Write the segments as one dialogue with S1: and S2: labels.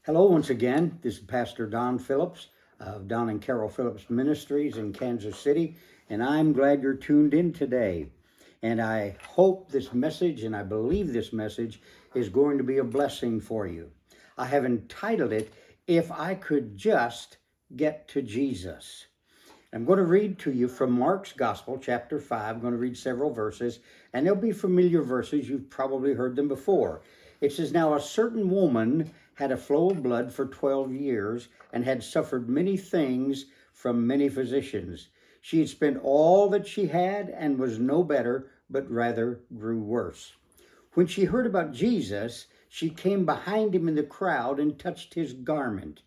S1: Hello, once again. This is Pastor Don Phillips of Don and Carol Phillips Ministries in Kansas City, and I'm glad you're tuned in today. And I hope this message, and I believe this message, is going to be a blessing for you. I have entitled it, If I Could Just Get to Jesus. I'm going to read to you from Mark's Gospel, chapter 5. I'm going to read several verses, and they'll be familiar verses. You've probably heard them before. It says, Now a certain woman had a flow of blood for 12 years and had suffered many things from many physicians. She had spent all that she had and was no better, but rather grew worse. When she heard about Jesus, she came behind him in the crowd and touched his garment.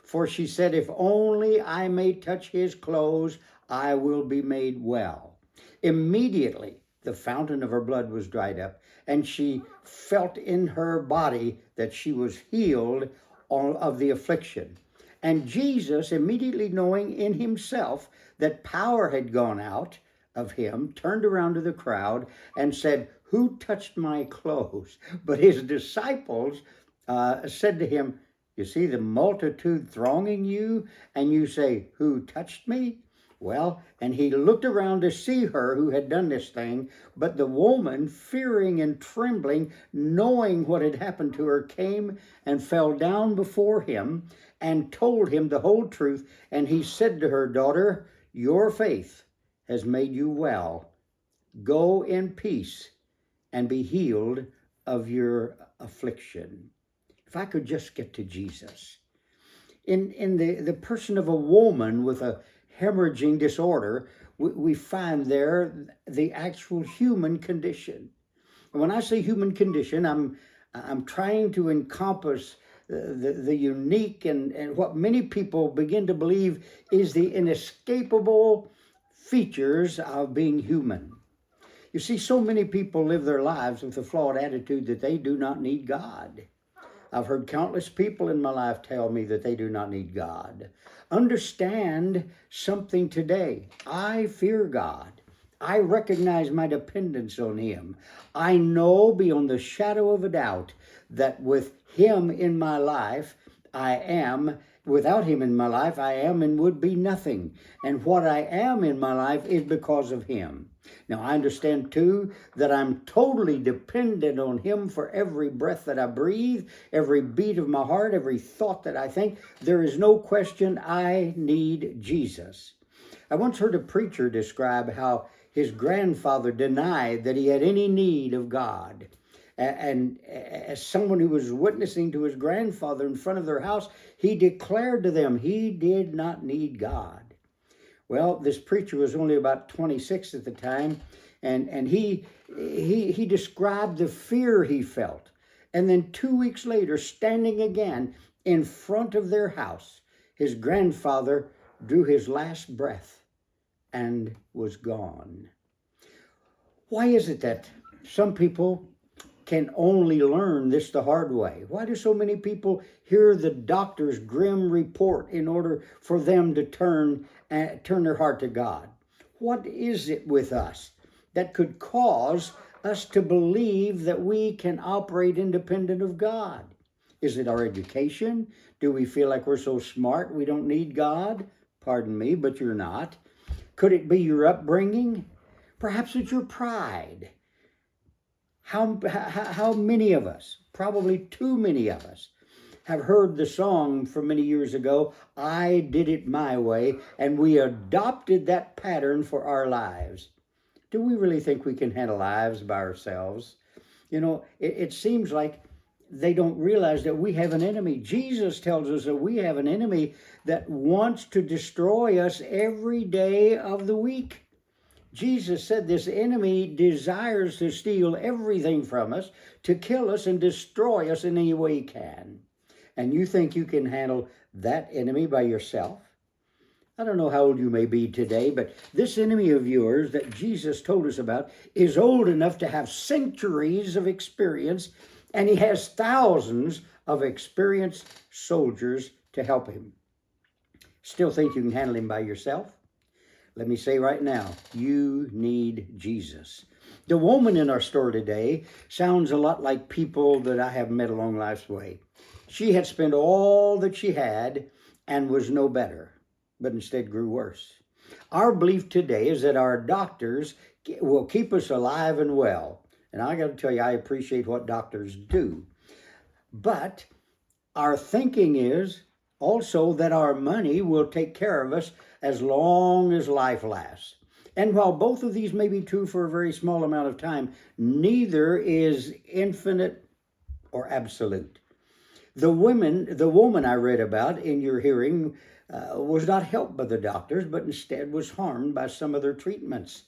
S1: For she said, If only I may touch his clothes, I will be made well. Immediately, the fountain of her blood was dried up, and she felt in her body that she was healed of the affliction. And Jesus, immediately knowing in himself that power had gone out of him, turned around to the crowd and said, Who touched my clothes? But his disciples said to him, You see the multitude thronging you, and you say, Who touched me? Well, and he looked around to see her who had done this thing, but the woman, fearing and trembling, knowing what had happened to her, came and fell down before him and told him the whole truth. And he said to her, Daughter, your faith has made you well. Go in peace and be healed of your affliction. If I could just get to Jesus. In the person of a woman with a hemorrhaging disorder, we find there the actual human condition. And when I say human condition, I'm trying to encompass the unique and what many people begin to believe is the inescapable features of being human. You see, so many people live their lives with a flawed attitude that they do not need God. I've heard countless people in my life tell me that they do not need God. Understand something today. I fear God. I recognize my dependence on him. I know beyond the shadow of a doubt that with him in my life, without him in my life, I am and would be nothing. And what I am in my life is because of him. Now, I understand too that I'm totally dependent on him for every breath that I breathe, every beat of my heart, every thought that I think. There is no question I need Jesus. I once heard a preacher describe how his grandfather denied that he had any need of God. And as someone who was witnessing to his grandfather in front of their house, he declared to them he did not need God. Well, this preacher was only about 26 at the time, and he described the fear he felt. And then 2 weeks later, standing again in front of their house, his grandfather drew his last breath and was gone. Why is it that some people can only learn this the hard way? Why do so many people hear the doctor's grim report in order for them to turn their heart to God? What is it with us that could cause us to believe that we can operate independent of God? Is it our education? Do we feel like we're so smart we don't need God? Pardon me, but you're not. Could it be your upbringing? Perhaps it's your pride. How many of us, probably too many of us, have heard the song from many years ago, I Did It My Way, and we adopted that pattern for our lives? Do we really think we can handle lives by ourselves? You know, it seems like they don't realize that we have an enemy. Jesus tells us that we have an enemy that wants to destroy us every day of the week. Jesus said this enemy desires to steal everything from us, to kill us and destroy us in any way he can. And you think you can handle that enemy by yourself? I don't know how old you may be today, but this enemy of yours that Jesus told us about is old enough to have centuries of experience, and he has thousands of experienced soldiers to help him. Still think you can handle him by yourself? Let me say right now, you need Jesus. The woman in our story today sounds a lot like people that I have met along life's way. She had spent all that she had and was no better, but instead grew worse. Our belief today is that our doctors will keep us alive and well. And I got to tell you, I appreciate what doctors do. But our thinking is also that our money will take care of us as long as life lasts. And while both of these may be true for a very small amount of time, neither is infinite or absolute. The woman I read about in your hearing was not helped by the doctors, but instead was harmed by some of their treatments.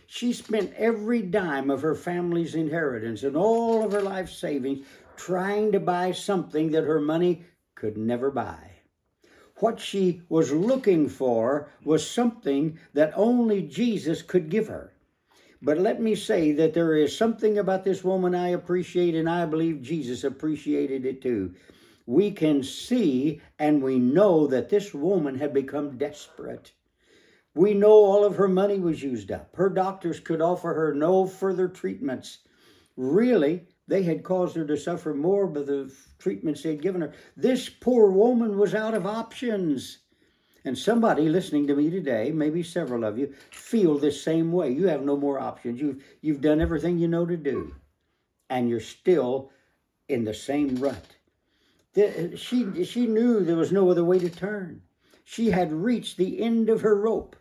S1: She spent every dime of her family's inheritance and all of her life savings trying to buy something that her money could never buy. What she was looking for was something that only Jesus could give her. But let me say that there is something about this woman I appreciate, and I believe Jesus appreciated it too. We can see and we know that this woman had become desperate. We know all of her money was used up. Her doctors could offer her no further treatments. Really, they had caused her to suffer more by the treatments they'd given her. This poor woman was out of options. And somebody listening to me today, maybe several of you, feel this same way. You have no more options. You've done everything you know to do, and you're still in the same rut. She knew there was no other way to turn. She had reached the end of her rope.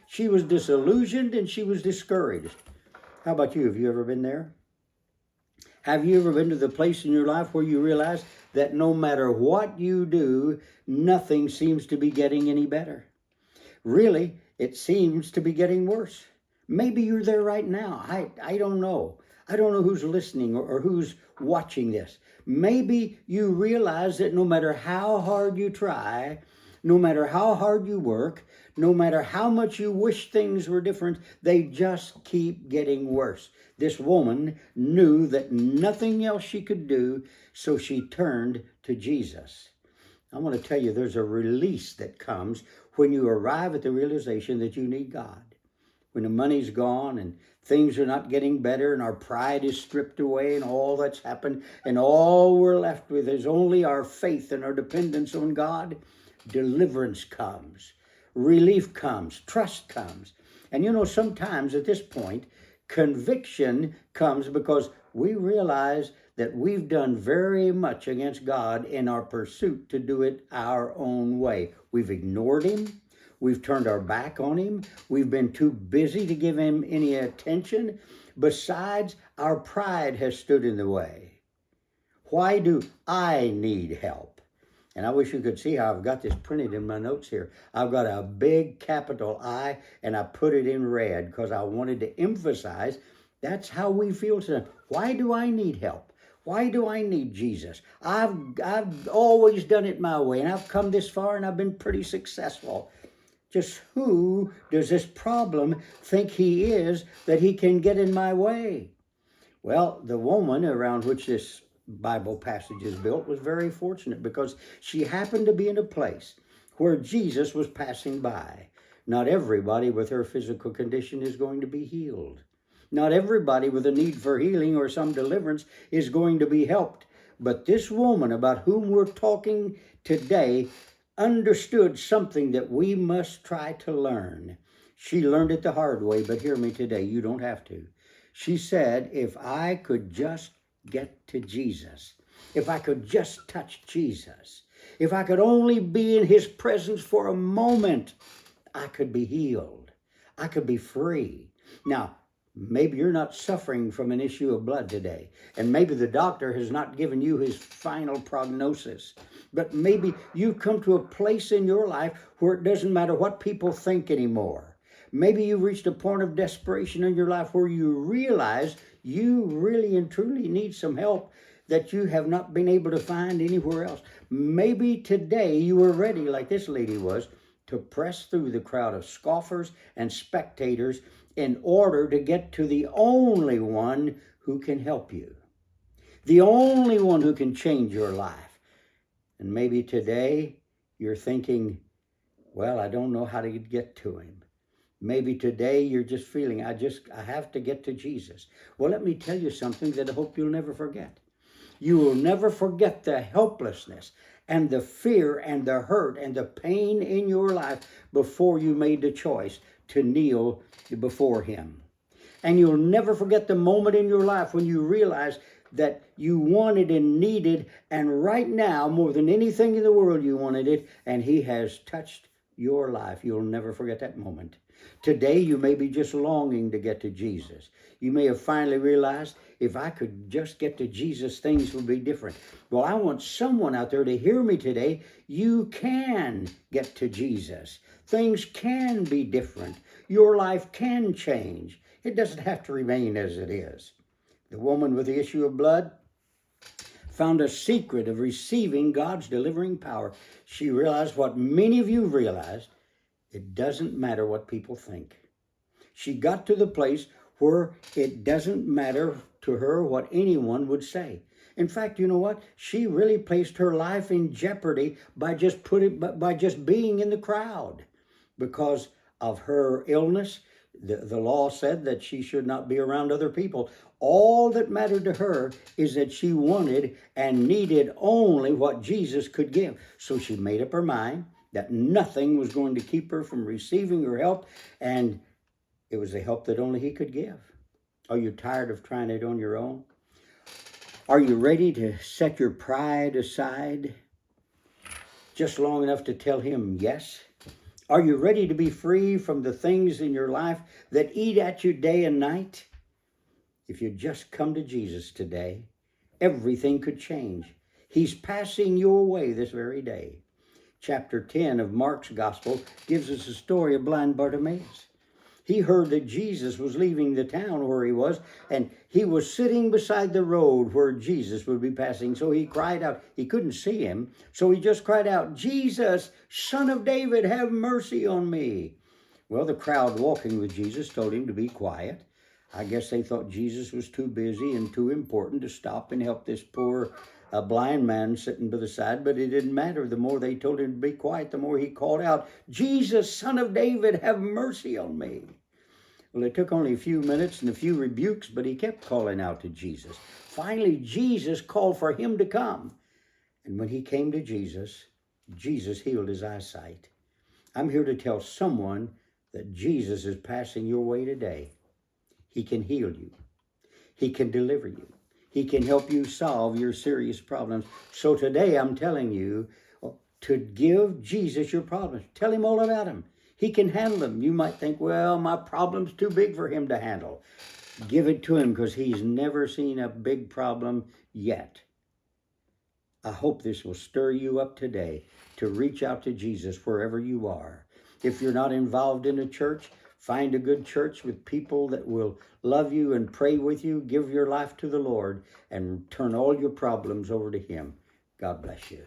S1: She was disillusioned and she was discouraged. How about you? Have you ever been there? Have you ever been to the place in your life where you realize that no matter what you do, nothing seems to be getting any better? Really, it seems to be getting worse. Maybe you're there right now. I don't know. I don't know who's listening or who's watching this. Maybe you realize that no matter how hard you try, no matter how hard you work, no matter how much you wish things were different, they just keep getting worse. This woman knew that nothing else she could do, so she turned to Jesus. I want to tell you, there's a release that comes when you arrive at the realization that you need God. When the money's gone and things are not getting better and our pride is stripped away and all that's happened and all we're left with is only our faith and our dependence on God, deliverance comes, relief comes, trust comes. And you know, sometimes at this point, conviction comes because we realize that we've done very much against God in our pursuit to do it our own way. We've ignored Him. We've turned our back on Him. We've been too busy to give Him any attention. Besides, our pride has stood in the way. Why do I need help? And I wish you could see how I've got this printed in my notes here. I've got a big capital I, and I put it in red because I wanted to emphasize that's how we feel today. Why do I need help? Why do I need Jesus? I've always done it my way, and I've come this far, and I've been pretty successful. Just who does this problem think he is that he can get in my way? Well, the woman around which this Bible passage is built was very fortunate because she happened to be in a place where Jesus was passing by. Not everybody with her physical condition is going to be healed. Not everybody with a need for healing or some deliverance is going to be helped. But this woman about whom we're talking today understood something that we must try to learn. She learned it the hard way, but hear me today, you don't have to. She said, if I could just get to Jesus, if I could just touch Jesus, if I could only be in His presence for a moment, I could be healed. I could be free. Now, maybe you're not suffering from an issue of blood today, and maybe the doctor has not given you his final prognosis, but maybe you've come to a place in your life where it doesn't matter what people think anymore. Maybe you've reached a point of desperation in your life where you realize you really and truly need some help that you have not been able to find anywhere else. Maybe today you are ready, like this lady was, to press through the crowd of scoffers and spectators in order to get to the only one who can help you, the only one who can change your life. And maybe today you're thinking, well, I don't know how to get to Him. Maybe today you're just feeling, I have to get to Jesus. Well, let me tell you something that I hope you'll never forget. You will never forget the helplessness and the fear and the hurt and the pain in your life before you made the choice to kneel before him. And you'll never forget the moment in your life when you realized that you wanted and needed, and right now, more than anything in the world, you wanted it, and he has touched your life. You'll never forget that moment. Today, you may be just longing to get to Jesus. You may have finally realized, if I could just get to Jesus, things would be different. Well, I want someone out there to hear me today. You can get to Jesus. Things can be different. Your life can change. It doesn't have to remain as it is. The woman with the issue of blood found a secret of receiving God's delivering power. She realized what many of you realized. It doesn't matter what people think. She got to the place where it doesn't matter to her what anyone would say. In fact, you know what? She really placed her life in jeopardy by just being in the crowd. Because of her illness, the law said that she should not be around other people. All that mattered to her is that she wanted and needed only what Jesus could give. So she made up her mind that nothing was going to keep her from receiving her help, and it was the help that only he could give. Are you tired of trying it on your own? Are you ready to set your pride aside just long enough to tell him yes? Are you ready to be free from the things in your life that eat at you day and night? If you just come to Jesus today, everything could change. He's passing your way this very day. Chapter 10 of Mark's Gospel gives us a story of blind Bartimaeus. He heard that Jesus was leaving the town where he was, and he was sitting beside the road where Jesus would be passing. So he cried out. He couldn't see him, so he just cried out, "Jesus, Son of David, have mercy on me." Well, the crowd walking with Jesus told him to be quiet. I guess they thought Jesus was too busy and too important to stop and help this poor blind man sitting by the side, but it didn't matter. The more they told him to be quiet, the more he called out, "Jesus, Son of David, have mercy on me." Well, it took only a few minutes and a few rebukes, but he kept calling out to Jesus. Finally, Jesus called for him to come. And when he came to Jesus, Jesus healed his eyesight. I'm here to tell someone that Jesus is passing your way today. He can heal you. He can deliver you. He can help you solve your serious problems. So today I'm telling you to give Jesus your problems. Tell him all about them. He can handle them. You might think, well, my problem's too big for him to handle. Give it to him, because he's never seen a big problem yet. I hope this will stir you up today to reach out to Jesus wherever you are. If you're not involved in a church, find a good church with people that will love you and pray with you. Give your life to the Lord and turn all your problems over to him. God bless you.